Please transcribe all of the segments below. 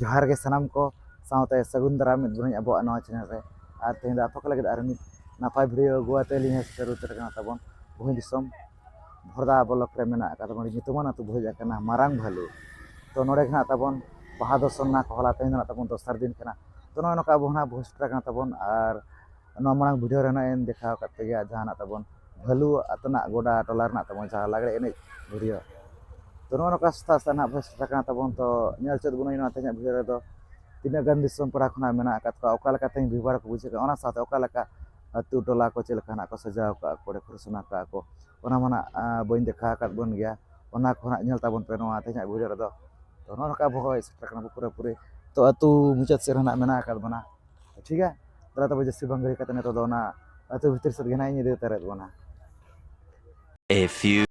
जोहार के सनाम को सावते सगुन दाराम मिदबुन अब नवा चैनल रे और तेज आप को लगे आर मिद नापाय भिडियो गुआते लिंग सेटर उतर तबन भूमि दिसम भरदा ब्लॉक रे मेना तबन नितुमान अतु भुज आकना मारांग भालू तो नोडे खना तबन बाहा दर्शन ना कहला तेज तबन दोसर दिन खना तो नका अब ना भोजटा तबन और मांग भिडियो रे एन देखा करते गया जहां तबन भालू अतना गोडा टोला तबन जहां लागड़े एने भिडियो तो नका सस्ता सस्ता ना भोजटा तबन तो नेल चद बुन तेज भिडियो रे दो तीना गान दिसम पड़ा खुना मेना तेज भिवार को बुझे साथ अतु टोला को चलना को सजाव का कोड़े खुरसना का को मना बन देखा बन गया खोना तबन पे तेज भिडियो रे तो नका भोग सेटना पूरा पूरी तो अतु मुचाद से मेना बना ठीक है दादा तब जैसे बंगरी करते तो अतु भीतर से घेना इन तरह बना A few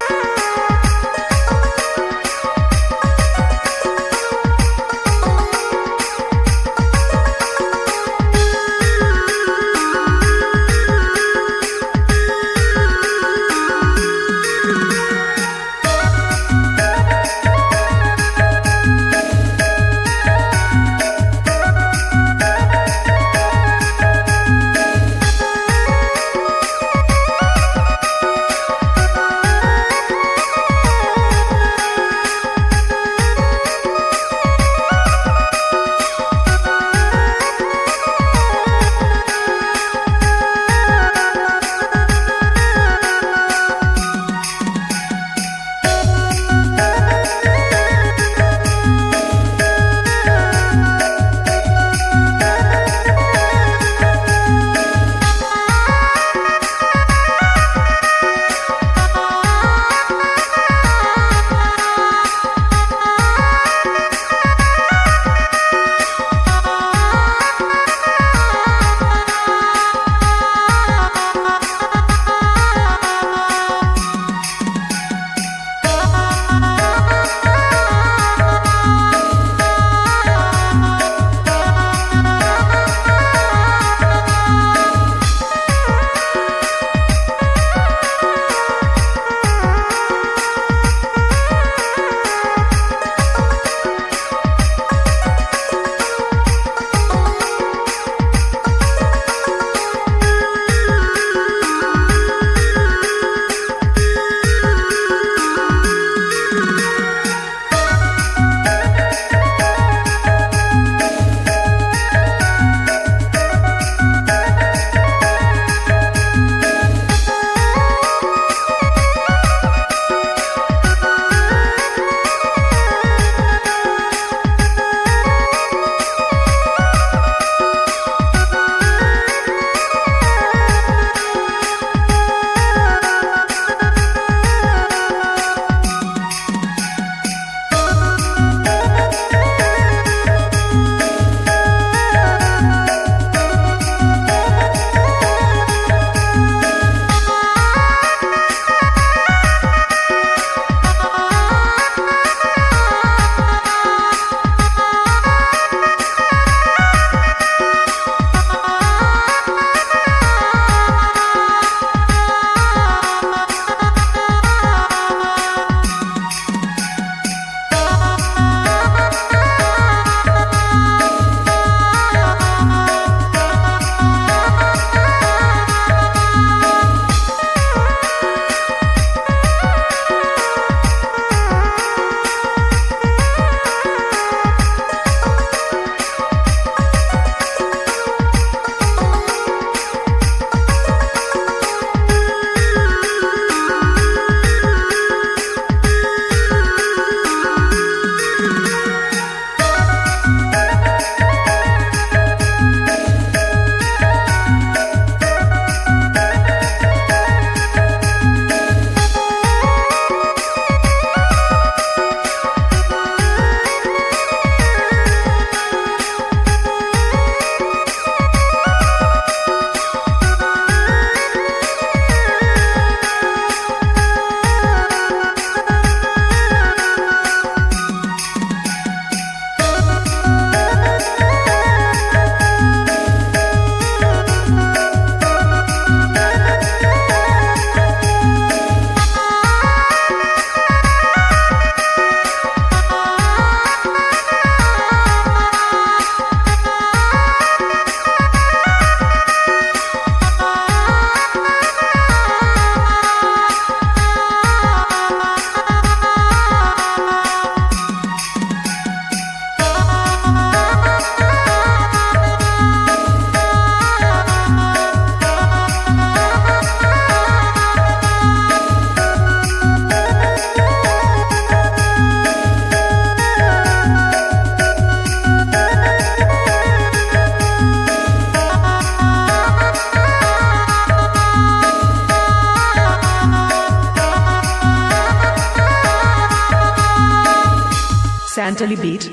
Santali Beat.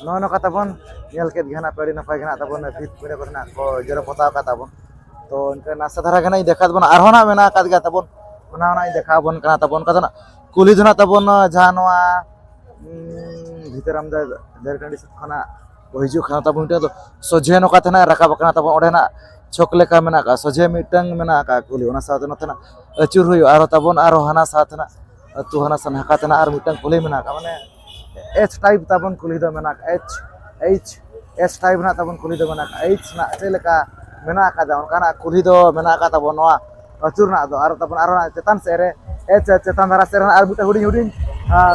नो कथा बन नेल के गहना पेड़ी नपाय गना तबन भीत पेड़े करना को जरो पताव का तबन तो इनका नासा धरा गना देखा तबन आरहोना मेना काद गया तबन ओना ओना देखा बन कना तबन कदना कुली धना तबन जानवा भीतरम दरकंडी खना हिजु खाना तबन तो सोझे नो कथना रकाब कना तबन ओडेना चोकले का मेना का सोझे मिटंग मेना का कुली ओना साथ नथना अचुर हुयो आरो तबन आरो हना साथना तु हना सना कातना आर मिटंग कुली मेना का माने एच टाइप तबन कुली दो मेना एच टाइप ना तबन कुली दो मेना एच ना चेलेका मेना का दा उनका ना कुली दो मेना का तबन नोआ अचुर ना दो आरो तबन आरो चेतन सेरे एच चेतन धरा सेरे आर बिटा हुडी हुडी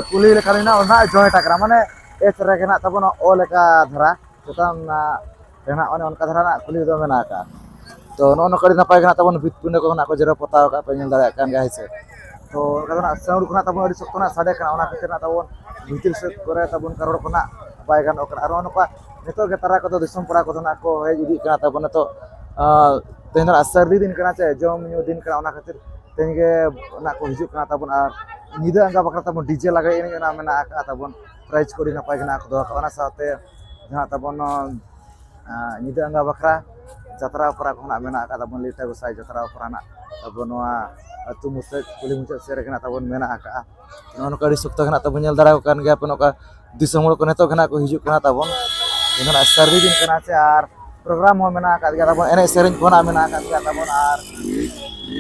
कुली लेका ना ओना जॉय टाकरा माने एच रेके ना तबन ओ लेका धरा चेतन ना रेना ओने उनका धरा ना कुली दो मेना का तो नो नो करी नपाय गना तबन बिट पुने को ना को जरो पताव का पेनल दाड़ा कान गा हिसे तो कदना साउंड को ना तबन अडी सकतो ना साडे का ओना खातिर ना तबन भितिल से करे तबन करोड़ को ना पाय गान ओकरा आरो नका नितो के तारा को तो दिसम पड़ा को ना को हे इदी का तबन तो तेना सर्दी दिन कना चे जम न्यू दिन कना ओना खातिर तेनगे ना को हिजु कना तबन आर निदा अंगा बकरा तबन डीजे लगाय इन ना मेना का तबन प्राइज कोडी ना पाय गना को दो ओना साथे जहां तबन निदा अंगा बकरा जतरा परा को ना मेना का तबन लिटा गोसाई जतरा परा ना तबन वा अतु मुसे कुली मुचे सेरे कना तबन मेना का नो कड़ी सुक्ता कना तबन नेल दारा कान गया अपन का दिसम को नेतो कना को हिजु कना तबन इना सर्दी दिन कना से आर प्रोग्राम हो मेना का गया तबन एने सेरिंग कोना मेना का गया तबन आर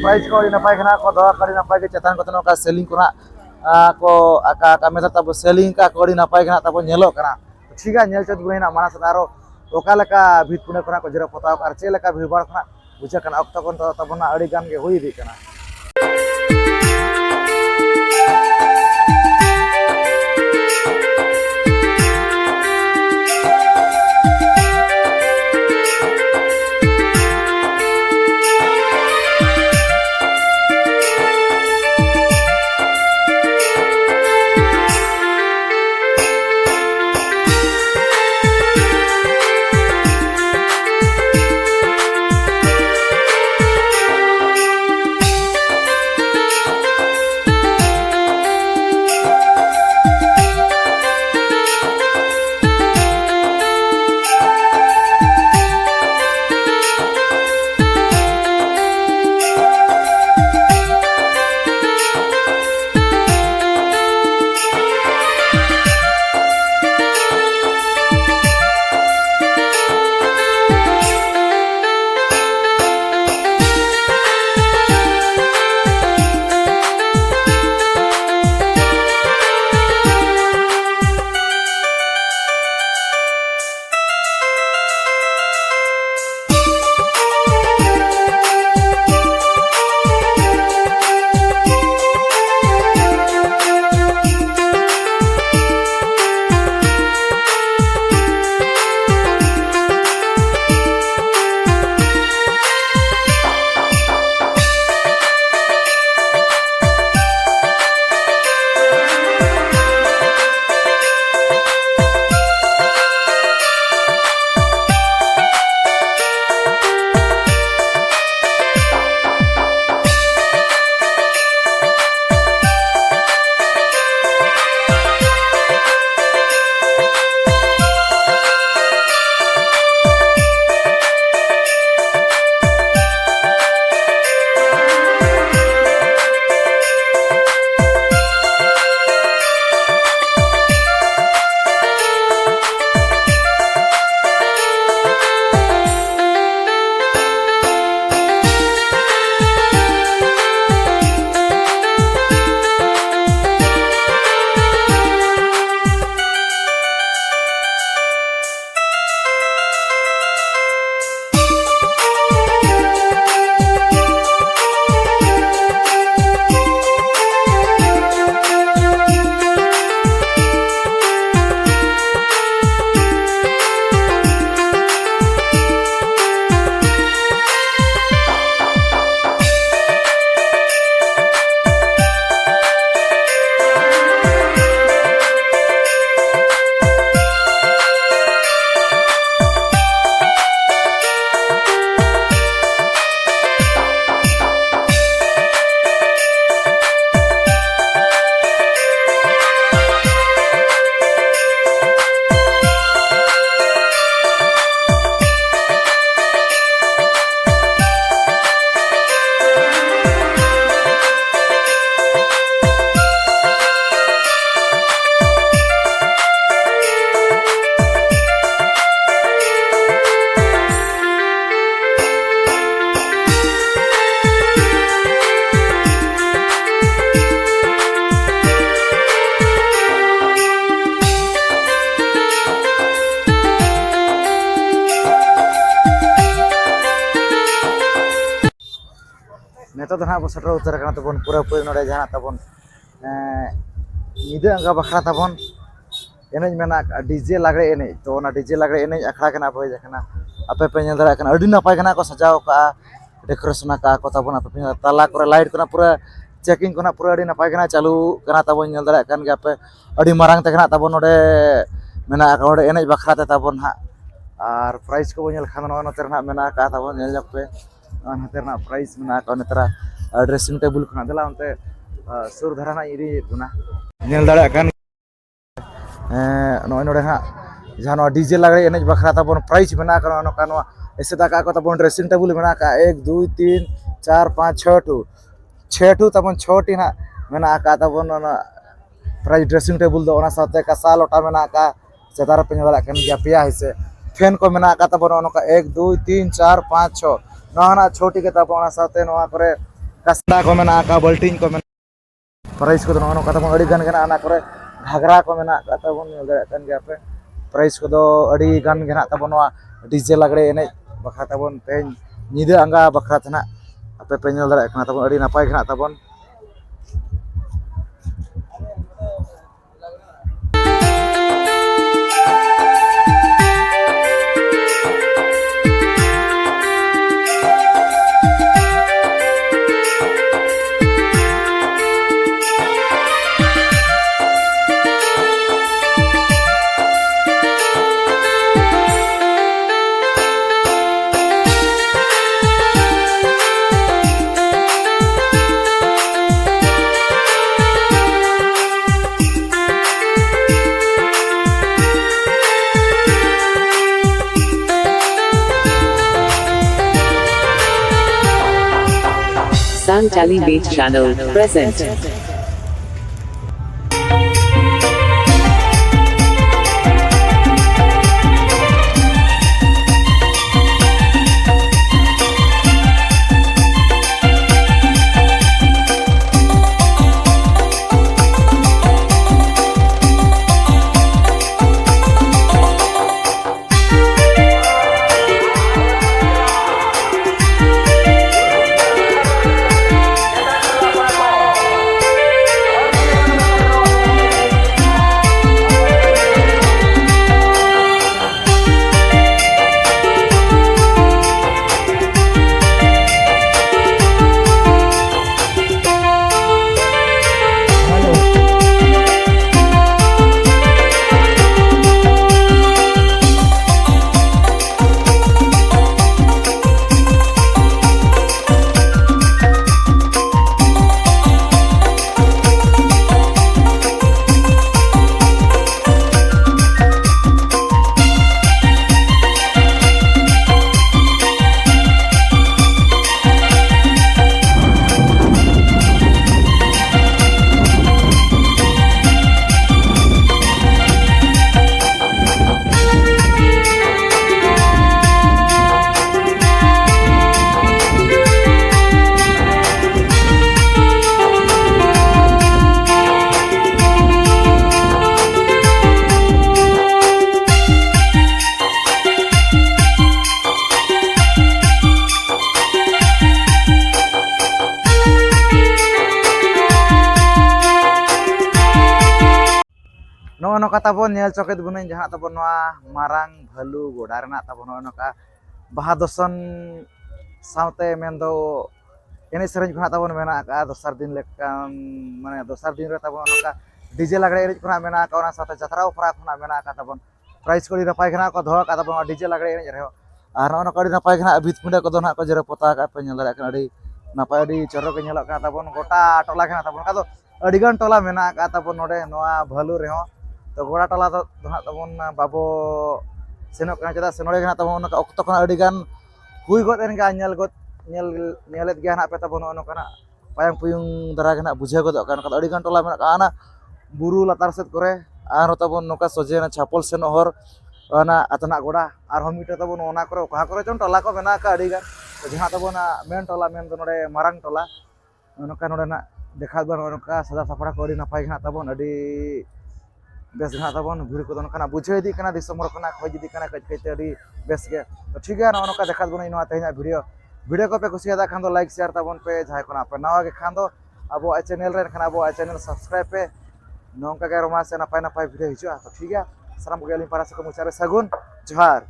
प्राइज को ना पाय कना को दो कड़ी ना पाय के चेतन को तनो का सेलिंग कोना को आका का मेता तब सेलिंग का कड़ी ना पाय कना तबन नेलो कना ठीक है नेल चत बुइना मानस आरो ओका लेका भीत पुने कोना को जरा पताव आर चे लेका भीड़ कना बुझा कना अक्तो कोन तबन अड़ी गान के हुई दी कना नितो दना बो सटर उतर कना तबन पूरा पूरी नोडे जहां तबन निदा अंगा बखरा तबन एने मेना डीजे लागड़े एने तो ना डीजे लागड़े एने अखड़ा कना भय जखना आपे पे नेल दरा कना अडी नपाय कना को सजाव का डेकोरेशन का को तबन आपे पे ताला करे लाइट कना पूरा चेकिंग कना पूरा अडी नपाय कना चालू कना तबन नेल दरा कन गे आपे अडी मारंग ते कना तबन नोडे मेना का नोडे एने बखरा ते तबन हा और प्राइस को नेल खान नो नोते ना मेना का तबन नेल जपे नोते ना प्राइस मेना का नेतरा ड्रेसिंग टेबल खना दला उनते सुर धराना इरी गुना नेल दरा कन नो नोडे हा जहां डीजे लागड़े एने बखरा तबन प्राइस मेना का नो का ऐसे तक को तबन ड्रेसिंग टेबल मेना का 1 2 3 4 5 6 टू तबन 6 टी ना मेना का तबन प्राइस ड्रेसिंग टेबल दो ओना साथे का सा लोटा मेना का चेतार पे नेला कन गया पिया हिसे फैन को मेना का तबन ओना का 1 2 3 4 5 6 ना छोटी के तबन ओना साथे नोआ करे कस्ता को मेना का बल्टिंग को मेना प्राइस को नो का तबन अड़ी गन गना आना करे घाघरा को मेना का तबन नेल कन गया पे प्राइस को दो अड़ी गन गना तबन नोआ डीजे लागड़े एने बखरा तबन पे निदा अंगा बखरा तना आपे पे नेल दरा कना तबन अड़ी नापाय गना तबन Santali Beat Channel present. नो नोका तबन नेल चौकेत बुन जहां तबन मारांग भालू गोडा रेना तबन नोका बाहा दसन सावते मेनदो एने सेरेंज खना तबन मेना का दोसर दिन लेकान माने दोसर दिन रे तबन नोका डीजे लागड़े एने खना मेना का ओना साथे जतरा उपरा खना मेना का तबन प्राइस को नपाय खना को धो का तबन डीजे लागड़े एने रहे और नोका नपाय खना अभित पिंडा को दोना को जरे पोता का पे नेल दरा अड़ी नपाय अड़ी चोरो के नेल का तबन गोटा टोला खना तबन का दो अड़ीगन टोला मेना का तबन नोडे नोआ भालू रे तो गोड़ा टोला तो ना तबन बाबो सेनोक कना चदा से नोडे गना तबन ऑक्तो खना अड़ीगन हुई गद एन गा नेलेत गया ना पे तबन नोकना पायंग पुयुंग दरा गना बुझे गद कना का अड़ीगन टोला मेना का आना बुरु लातार सेत करे आर तबन नोका सोजेना छापल सेन हर ना अतना गोड़ा और हम मिटे तबन ओना करे कहा करे चन टोला को मेना का अड़ीगन तो जहां तबन मेन टोला मेन तो नोडे मारंग टोला नोका नोडे ना देखा बन नोका सदा सफड़ा को अड़ी नपाय गना तबन अड़ी बेस गना तबन भिड़ को दोनों बुझे दी दिसम खोज दी कज कजते बेस गे तो ठीक है नोका देखा बन तेना भिडियो वीडियो को पे कुसियादा खान दो लाइक शेयर ताबन पे जहां को पे नवा के खान दो अब चैनल रे खान अब चैनल सब्सक्राइब पे नौका के रोमा से नपाय नपाय वीडियो हिजुआ तो ठीक है साराम को गेलिं पारा से को मुचारे सगुन जोहार